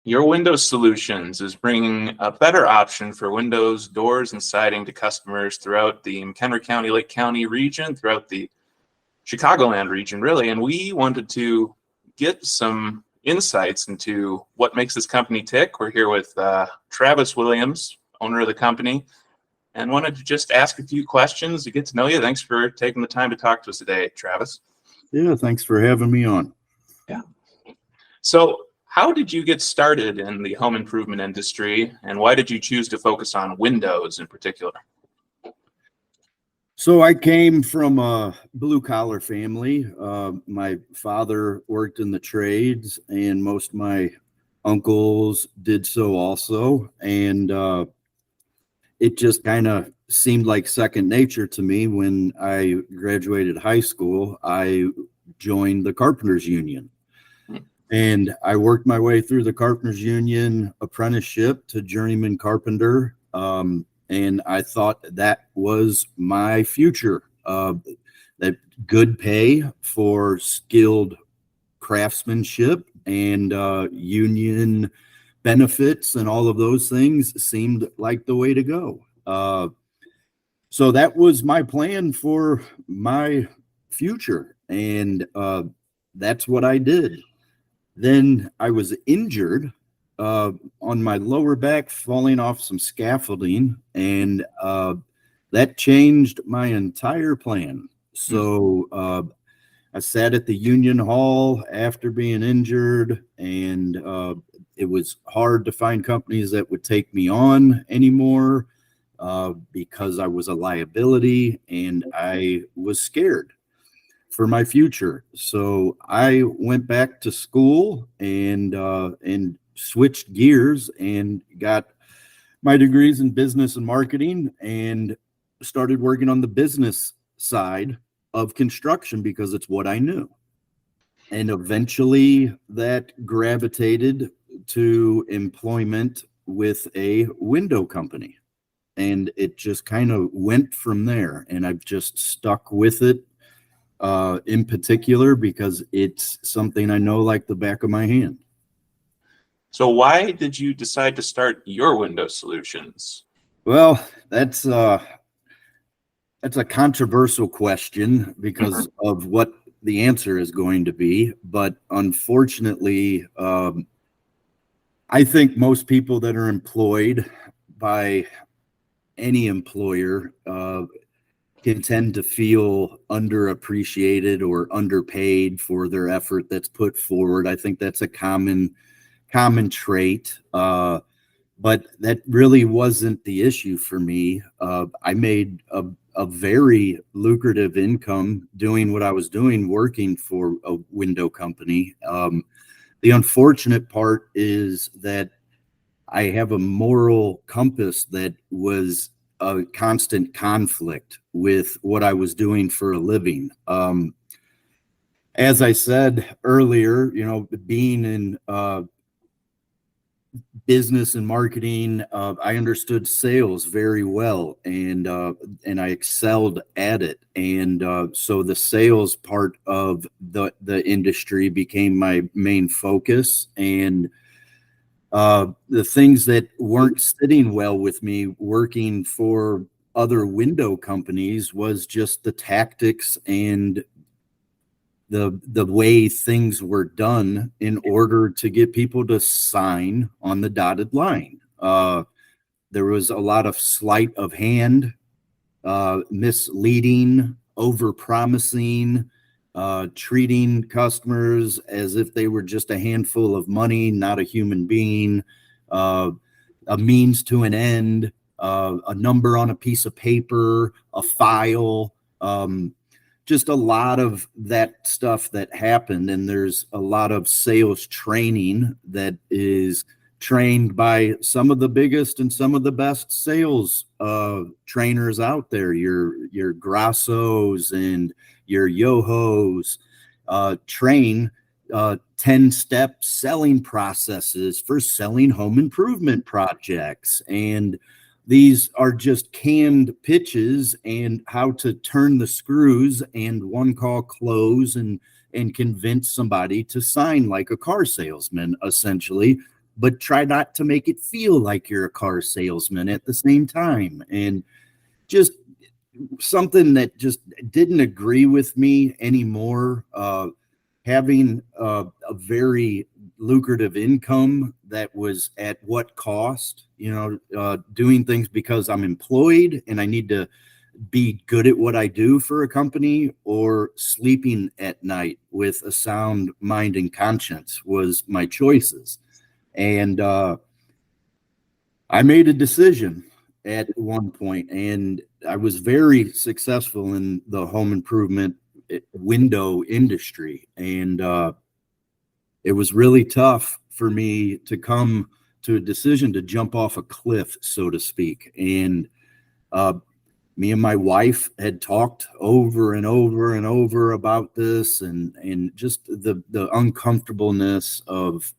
Your window solutions is bringing a better option for windows, doors, and siding to customers throughout the McHenry County, Lake County region, throughout the Chicagoland region, really. And we wanted to get some insights into what makes this company tick. We're here with Travis Williams, owner of the company, and wanted to just ask a few questions to get to know you. Thanks for taking the time to talk to us today, Travis. Yeah, thanks for having me on. Yeah. So, how did you get started in the home improvement industry, and why did you choose to focus on windows in particular? So I came from a blue-collar family. My father worked in the trades, and most of my uncles did so also. And it just kind of seemed like second nature to me. When I graduated high school, I joined the Carpenters Union. And I worked my way through the Carpenters Union apprenticeship to journeyman carpenter. And I thought that was my future. That good pay for skilled craftsmanship and union benefits and all of those things seemed like the way to go. So that was my plan for my future. And that's what I did. Then I was injured on my lower back, falling off some scaffolding, and that changed my entire plan. So I sat at the union hall after being injured, and it was hard to find companies that would take me on anymore because I was a liability and I was scared for my future. So I went back to school and switched gears and got my degrees in business and marketing and started working on the business side of construction because it's what I knew. And eventually that gravitated to employment with a window company. And it just kind of went from there. And I've just stuck with it in particular because it's something I know like the back of my hand. So why did you decide to start your window solutions? Well, that's a controversial question because of what the answer is going to be. But unfortunately, I think most people that are employed by any employer can tend to feel underappreciated or underpaid for their effort that's put forward. I think that's a common trait. But that really wasn't the issue for me. I made a very lucrative income doing what I was doing, working for a window company. The unfortunate part is that I have a moral compass that was a constant conflict with what I was doing for a living. As I said earlier, being in business and marketing, I understood sales very well, and I excelled at it. And so the sales part of the industry became my main focus. And the things that weren't sitting well with me working for other window companies was just the tactics and the way things were done in order to get people to sign on the dotted line. There was a lot of sleight of hand, misleading, over-promising, treating customers as if they were just a handful of money, not a human being, a means to an end, a number on a piece of paper, a file, just a lot of that stuff that happened. And there's a lot of sales training that is trained by some of the biggest and some of the best sales trainers out there, your Grassos and your Yohos, train 10-step selling processes for selling home improvement projects. And these are just canned pitches and how to turn the screws and one call close and convince somebody to sign like a car salesman, essentially. but try not to make it feel like you're a car salesman at the same time. And just something that just didn't agree with me anymore. Having a very lucrative income that was at what cost, doing things because I'm employed and I need to be good at what I do for a company, or sleeping at night with a sound mind and conscience was my choices. And I made a decision at one point, and I was very successful in the home improvement window industry. And it was really tough for me to come to a decision to jump off a cliff, so to speak. And me and my wife had talked over and over and over about this, and just the uncomfortableness of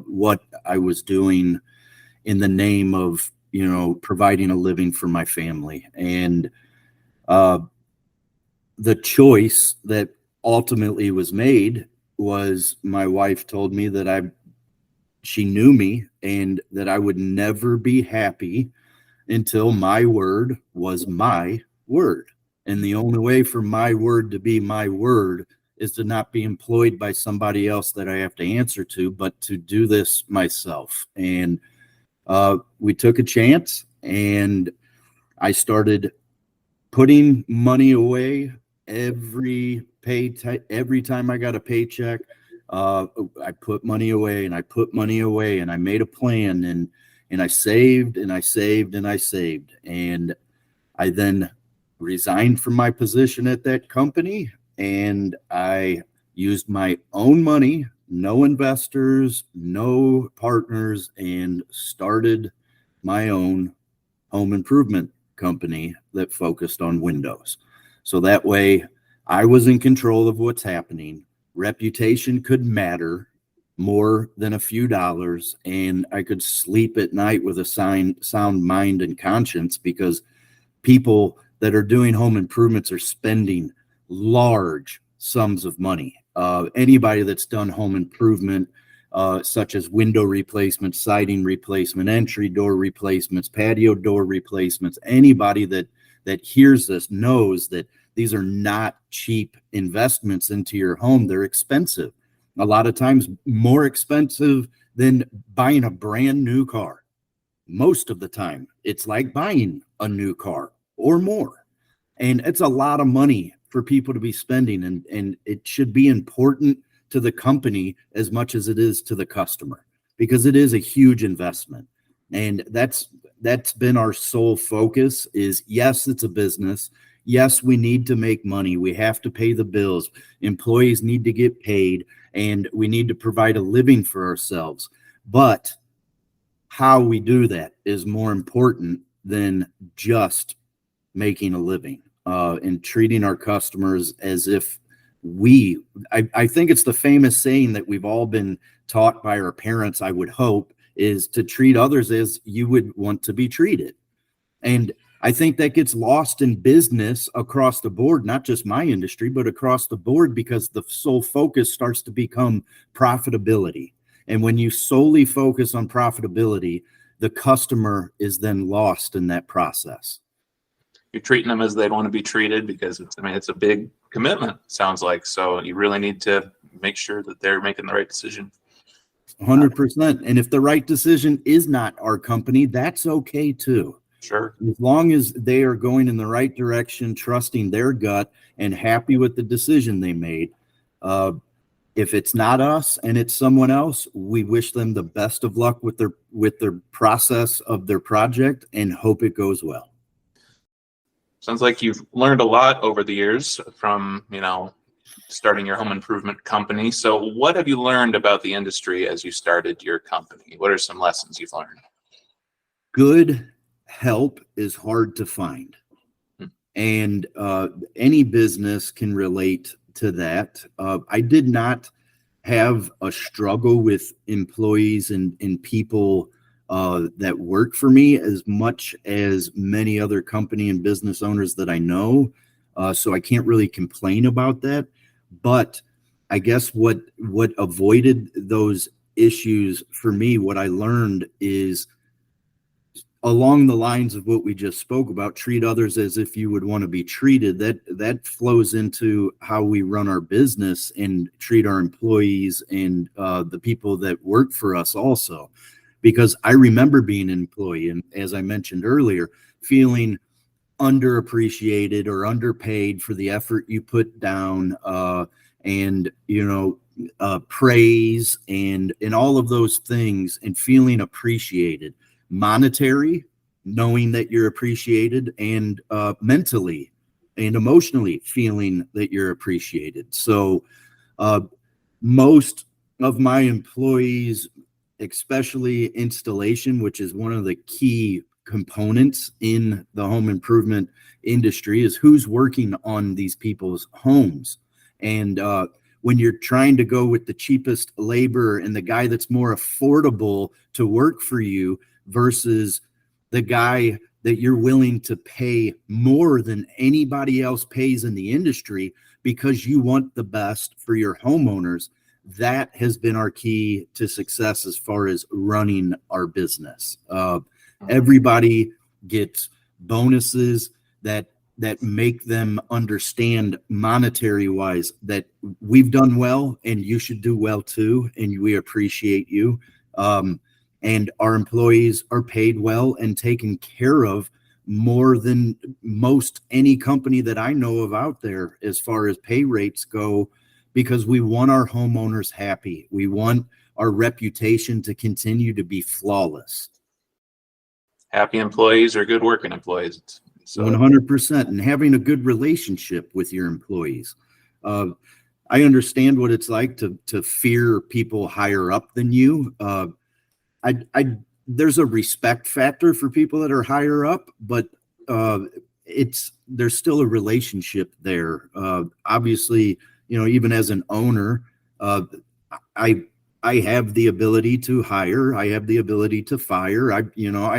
what I was doing in the name of, providing a living for my family. And the choice that ultimately was made was, my wife told me that she knew me and that I would never be happy until my word was my word. And the only way for my word to be my word is to not be employed by somebody else that I have to answer to, but to do this myself. And we took a chance, and I started putting money away every time I got a paycheck. I put money away, and I put money away, and I made a plan, and I saved and I saved and I saved. And I then resigned from my position at that company, and I used my own money, no investors, no partners, and started my own home improvement company that focused on windows. So that way I was in control of what's happening. Reputation could matter more than a few dollars, and I could sleep at night with a sound mind and conscience, because people that are doing home improvements are spending large sums of money. Anybody that's done home improvement, such as window replacement, siding replacement, entry door replacements, patio door replacements, anybody that hears this knows that these are not cheap investments into your home. They're expensive. A lot of times more expensive than buying a brand new car. Most of the time, it's like buying a new car or more. And it's a lot of money for people to be spending, and it should be important to the company as much as it is to the customer, because it is a huge investment. And that's been our sole focus is, yes, it's a business. Yes, we need to make money. We have to pay the bills. Employees need to get paid, and we need to provide a living for ourselves. But how we do that is more important than just making a living, and treating our customers as if I think it's the famous saying that we've all been taught by our parents, I would hope, is to treat others as you would want to be treated. And I think that gets lost in business across the board, not just my industry, but across the board, because the sole focus starts to become profitability. And when you solely focus on profitability, the customer is then lost in that process. You're treating them as they'd want to be treated, because it's a big commitment, sounds like. So you really need to make sure that they're making the right decision. 100%. And if the right decision is not our company, that's okay too. Sure. As long as they are going in the right direction, trusting their gut, and happy with the decision they made. If it's not us and it's someone else, we wish them the best of luck with their process of their project, and hope it goes well. Sounds like you've learned a lot over the years from, starting your home improvement company. So what have you learned about the industry as you started your company? What are some lessons you've learned? Good help is hard to find. And any business can relate to that. I did not have a struggle with employees and people that work for me as much as many other company and business owners that I know. So I can't really complain about that. But I guess what avoided those issues for me, what I learned is along the lines of what we just spoke about, treat others as if you would want to be treated. That flows into how we run our business and treat our employees and the people that work for us also. Because I remember being an employee, and as I mentioned earlier, feeling underappreciated or underpaid for the effort you put down, and praise and all of those things, and feeling appreciated, monetary, knowing that you're appreciated, and mentally and emotionally feeling that you're appreciated. So most of my employees, especially installation, which is one of the key components in the home improvement industry, is who's working on these people's homes. And when you're trying to go with the cheapest labor and the guy that's more affordable to work for you versus the guy that you're willing to pay more than anybody else pays in the industry because you want the best for your homeowners, that has been our key to success as far as running our business. Everybody gets bonuses that make them understand monetary wise that we've done well and you should do well too, and we appreciate you. And our employees are paid well and taken care of more than most any company that I know of out there as far as pay rates go, because we want our homeowners happy. We want our reputation to continue to be flawless. Happy employees are good working employees. So 100%, and having a good relationship with your employees. I understand what it's like to fear people higher up than you. There's a respect factor for people that are higher up, but there's still a relationship there. Obviously, even as an owner, I have the ability to hire. I have the ability to fire. I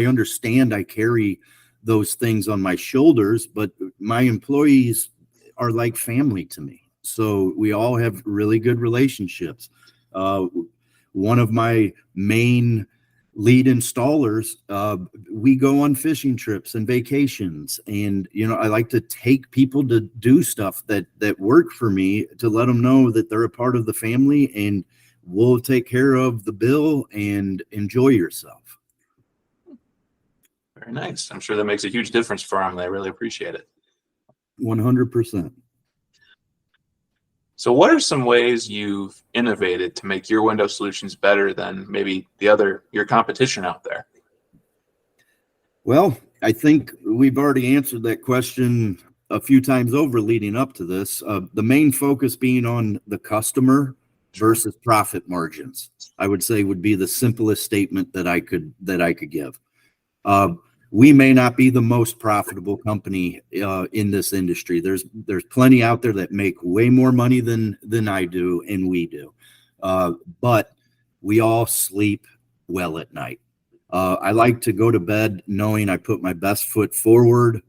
understand I carry those things on my shoulders, but my employees are like family to me. So we all have really good relationships. One of my main lead installers, we go on fishing trips and vacations, and I like to take people to do stuff that work for me, to let them know that they're a part of the family and we'll take care of the bill and enjoy yourself. very nice. I'm sure that makes a huge difference for them. They really appreciate it. 100%. So what are some ways you've innovated to make your window solutions better than maybe your competition out there? Well, I think we've already answered that question a few times over leading up to this. The main focus being on the customer versus profit margins, I would say, would be the simplest statement that I could give. We may not be the most profitable company in this industry. There's plenty out there that make way more money than I do and we do. But we all sleep well at night. I like to go to bed knowing I put my best foot forward.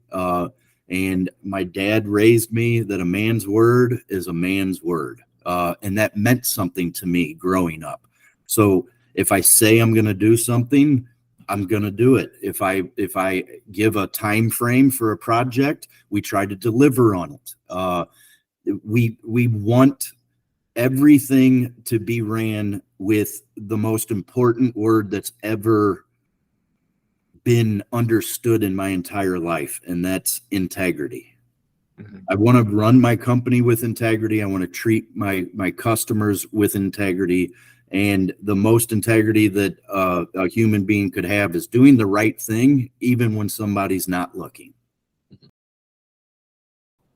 And my dad raised me that a man's word is a man's word. And that meant something to me growing up. So if I say I'm going to do something, I'm going to do it. If I give a time frame for a project, we try to deliver on it. We want everything to be ran with the most important word that's ever been understood in my entire life, and that's integrity. Mm-hmm. I want to run my company with integrity. I want to treat my customers with integrity. And the most integrity that a human being could have is doing the right thing, even when somebody's not looking.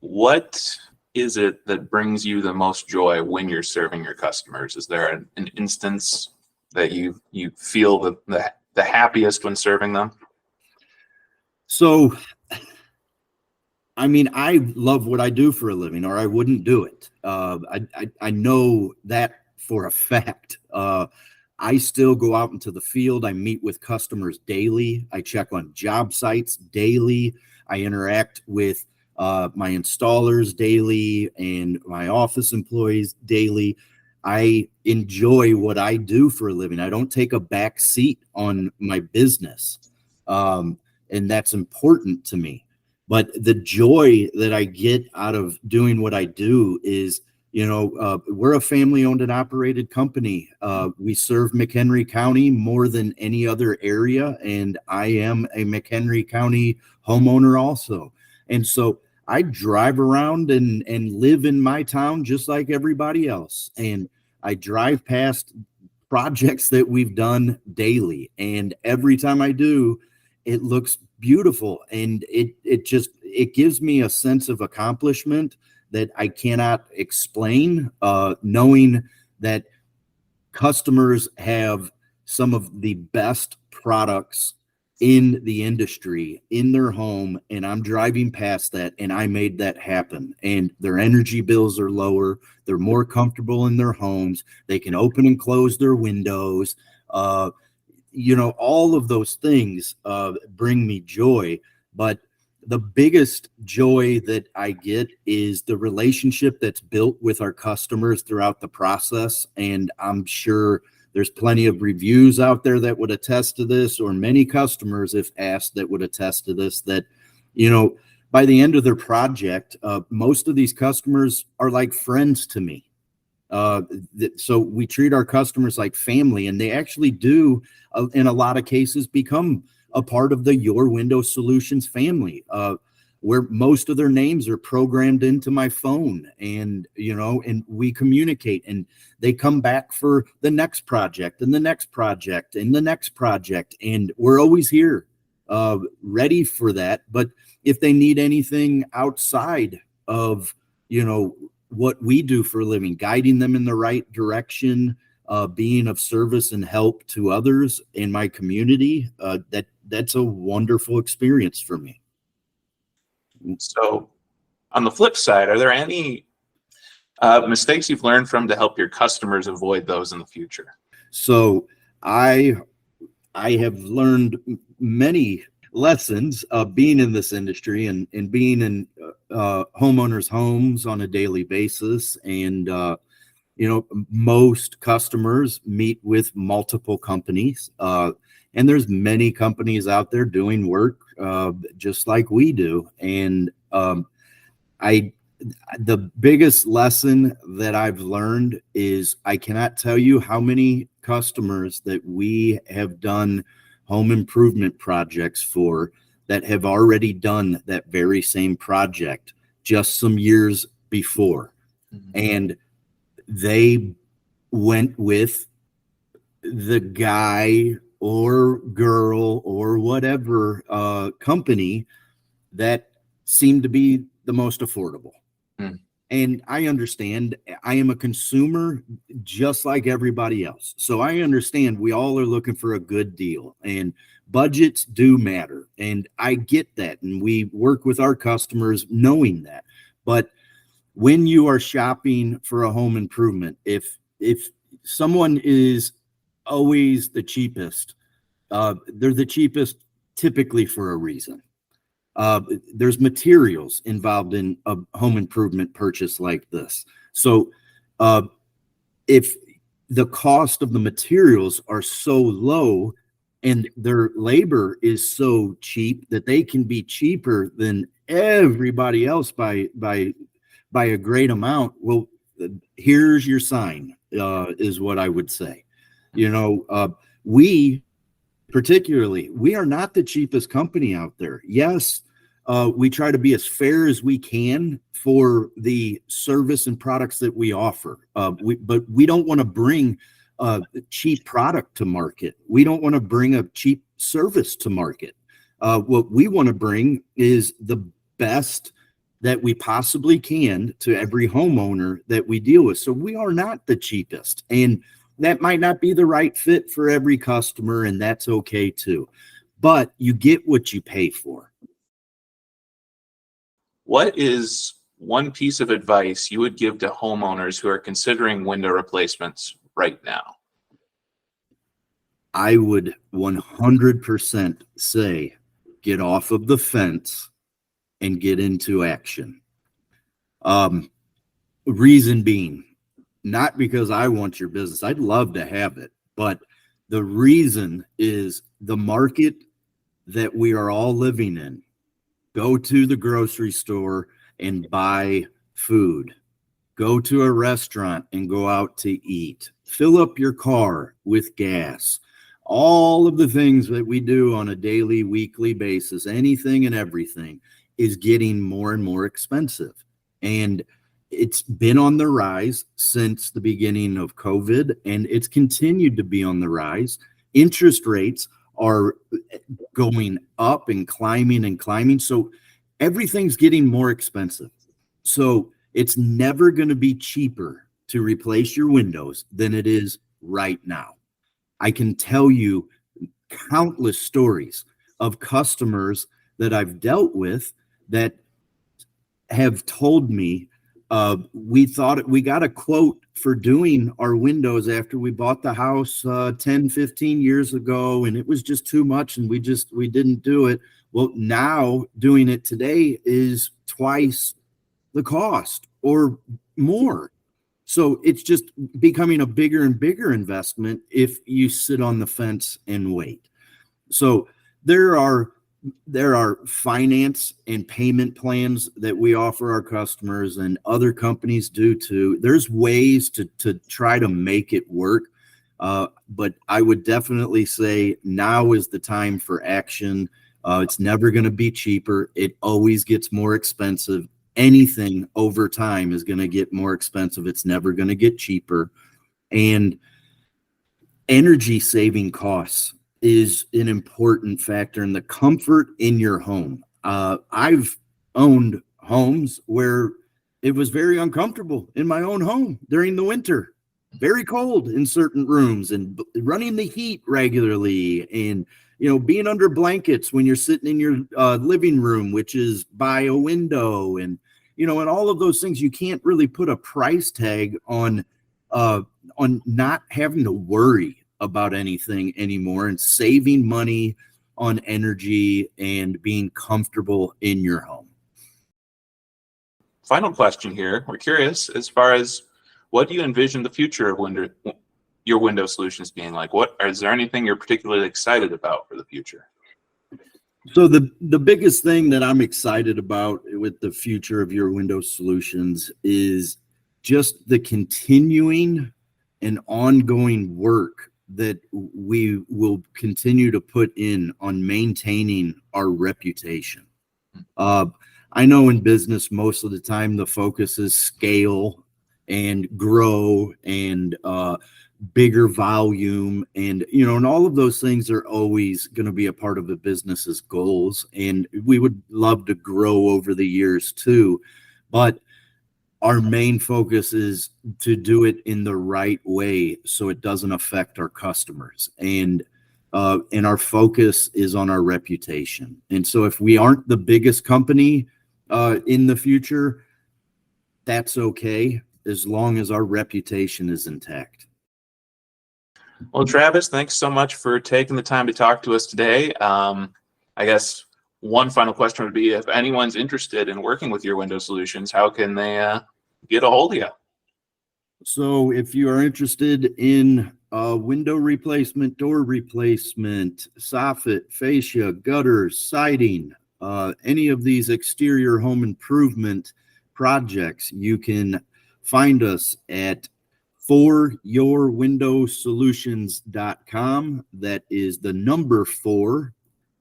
What is it that brings you the most joy when you're serving your customers? Is there an instance that you feel the happiest when serving them? So, I mean, I love what I do for a living, or I wouldn't do it. I know that for a fact. I still go out into the field. I meet with customers daily. I check on job sites daily. I interact with my installers daily and my office employees daily. I enjoy what I do for a living. I don't take a back seat on my business. And that's important to me. But the joy that I get out of doing what I do is, we're a family owned and operated company. We serve McHenry County more than any other area. And I am a McHenry County homeowner also. And so I drive around and live in my town just like everybody else. And I drive past projects that we've done daily. And every time I do, it looks beautiful. And it gives me a sense of accomplishment that I cannot explain, knowing that customers have some of the best products in the industry in their home, and I'm driving past that and I made that happen. And their energy bills are lower, they're more comfortable in their homes, they can open and close their windows, all of those things bring me joy. But the biggest joy that I get is the relationship that's built with our customers throughout the process. And I'm sure there's plenty of reviews out there that would attest to this, or many customers, if asked, that would attest to this, that, by the end of their project, most of these customers are like friends to me. So we treat our customers like family, and they actually do, in a lot of cases, become a part of the Your Window Solutions family, where most of their names are programmed into my phone, and and we communicate, and they come back for the next project and the next project and the next project, and we're always here, ready for that. But if they need anything outside of what we do for a living, guiding them in the right direction, being of service and help to others in my community, that's a wonderful experience for me. So on the flip side, are there any mistakes you've learned from to help your customers avoid those in the future? So I have learned many lessons of being in this industry and being in homeowners' homes on a daily basis. And, most customers meet with multiple companies, and there's many companies out there doing work just like we do. And the biggest lesson that I've learned is I cannot tell you how many customers that we have done home improvement projects for that have already done that very same project just some years before. Mm-hmm. And they went with the guy or girl or whatever company that seemed to be the most affordable. Mm. And I understand, I am a consumer just like everybody else. So I understand we all are looking for a good deal, and budgets do matter. And I get that. And we work with our customers knowing that. But when you are shopping for a home improvement, if someone is always the cheapest, they're the cheapest typically for a reason. There's materials involved in a home improvement purchase like this. So if the cost of the materials are so low and their labor is so cheap that they can be cheaper than everybody else by a great amount, well, here's your sign, is what I would say. We are not the cheapest company out there. Yes, we try to be as fair as we can for the service and products that we offer. But we don't want to bring a cheap product to market. We don't want to bring a cheap service to market. What we want to bring is the best that we possibly can to every homeowner that we deal with. So we are not the cheapest, and that might not be the right fit for every customer, and that's okay too. But you get what you pay for. What is one piece of advice you would give to homeowners who are considering window replacements right now? I would 100% say get off of the fence and get into action. Reason being, not because I want your business. I'd love to have it, but the reason is the market that we are all living in. Go to the grocery store and buy food. Go to a restaurant and go out to eat. Fill up your car with gas. All of the things that we do on a daily, weekly basis, anything and everything is getting more and more expensive. And it's been on the rise since the beginning of COVID, and it's continued to be on the rise. Interest rates are going up and climbing and climbing. So everything's getting more expensive. So it's never going to be cheaper to replace your windows than it is right now. I can tell you countless stories of customers that I've dealt with that have told me, we got a quote for doing our windows after we bought the house 10, 15 years ago, and it was just too much, and we didn't do it. Well, now doing it today is twice the cost or more. So it's just becoming a bigger and bigger investment if you sit on the fence and wait. So there are finance and payment plans that we offer our customers, and other companies do too. There's ways to try to make it work. But I would definitely say now is the time for action. It's never going to be cheaper. It always gets more expensive. Anything over time is going to get more expensive. It's never going to get cheaper. And energy saving costs is an important factor in the comfort in your home. I've owned homes where it was very uncomfortable in my own home during the winter, very cold in certain rooms, and running the heat regularly, and being under blankets when you're sitting in your living room, which is by a window, and all of those things. You can't really put a price tag on not having to worry about anything anymore, and saving money on energy and being comfortable in your home. Final question here. We're curious as far as what do you envision the future of your window solutions being like? Is there anything you're particularly excited about for the future? So the biggest thing that I'm excited about with the future of your window solutions is just the continuing and ongoing work that we will continue to put in on maintaining our reputation. I know in business, most of the time the focus is scale and grow and bigger volume, and all of those things are always going to be a part of a business's goals, and we would love to grow over the years too, but our main focus is to do it in the right way so it doesn't affect our customers, and our focus is on our reputation. And so if we aren't the biggest company in the future, that's okay, as long as our reputation is intact. Well, Travis, thanks so much for taking the time to talk to us today. I guess one final question would be, if anyone's interested in working with your window solutions, how can they get a hold of you? So if you are interested in window replacement, door replacement, soffit, fascia, gutters, siding, any of these exterior home improvement projects, you can find us at foryourwindowsolutions.com. That is the number 4,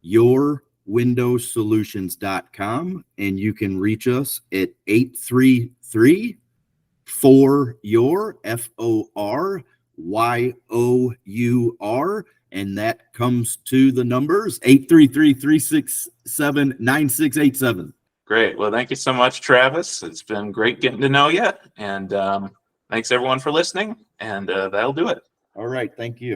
yourwindowsolutions.com. And you can reach us at 833 for your FORYOUR, and that comes to the numbers 833-367-9687. Great. Well, thank you so much, Travis. It's been great getting to know you, and thanks everyone for listening, and that'll do it. All right. Thank you.